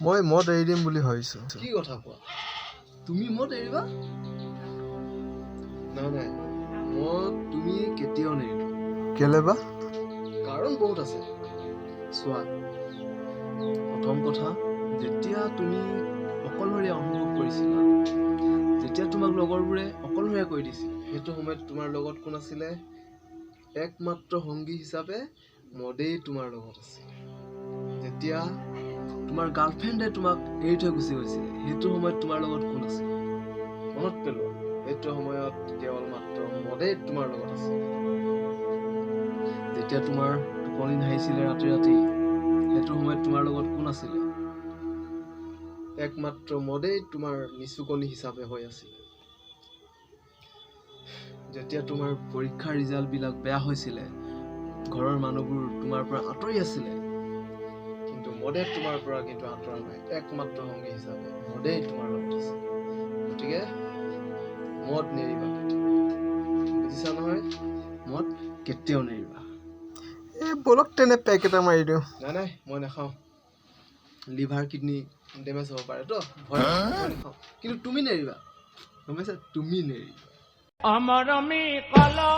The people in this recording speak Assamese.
মই মদ এৰি দিম বুলি ভাবিছো। কি কথা কোৱা? তুমি মদ এৰিবা? নাই মদ তুমি কেতিয়াও নেৰিবা। কেলে বা? কাৰণ বহুত আছে। চোৱা, প্ৰথম কথা, যেতিয়া তুমি অকলশৰীয়া অনুভৱ কৰিছিলা, যেতিয়া তোমাক লগৰবোৰে অকলশৰীয়া কৰি দিছিল, সেইটো সময়ত তোমাৰ লগত কোন আছিলে? একমাত্ৰ সংগী হিচাপে মদেই তোমাৰ লগত আছিলে। যেতিয়া তোমাৰ গাৰ্লফ্ৰেণ্ডে তোমাক এৰি থৈ গুচি গৈছিলে, সেইটো সময়ত তোমাৰ লগত কোন আছিলে? মনত পেলোৱা, সেইটো সময়ত কেৱল মাত্ৰ মদেই তোমাৰ লগত আছিলে। যেতিয়া তোমাৰ টোপনি নাহিছিলে ৰাতি সেইটো সময়ত তোমাৰ লগত কোন আছিলে? একমাত্ৰ মদেই তোমাৰ নিচুকনি হিচাপে হৈ আছিলে। যেতিয়া তোমাৰ পৰীক্ষাৰ ৰিজাল্টবিলাক বেয়া হৈছিলে, ঘৰৰ মানুহবোৰ তোমাৰ পৰা আঁতৰি আছিলে, কিন্তু মদে তোমাৰ পৰা কিন্তু আঁতৰা নাই। একমাত্ৰ সংগী হিচাপে মদেই তোমাৰ লগত আছে। গতিকে মদ নেৰিবা কেতিয়াও। বুজিছা নহয়? মদ কেতিয়াও নেৰিবা। বলক তেনে পেক এটা মাৰি দিওঁ। নাই মই নাখাওঁ। লিভাৰ কিডনী ডেমেজ হ'ব পাৰে তো, ভয় মই নাখাওঁ। কিন্তু তুমি নেৰিবা, গম পাইছা? তুমি নেৰিবা। अमर में कला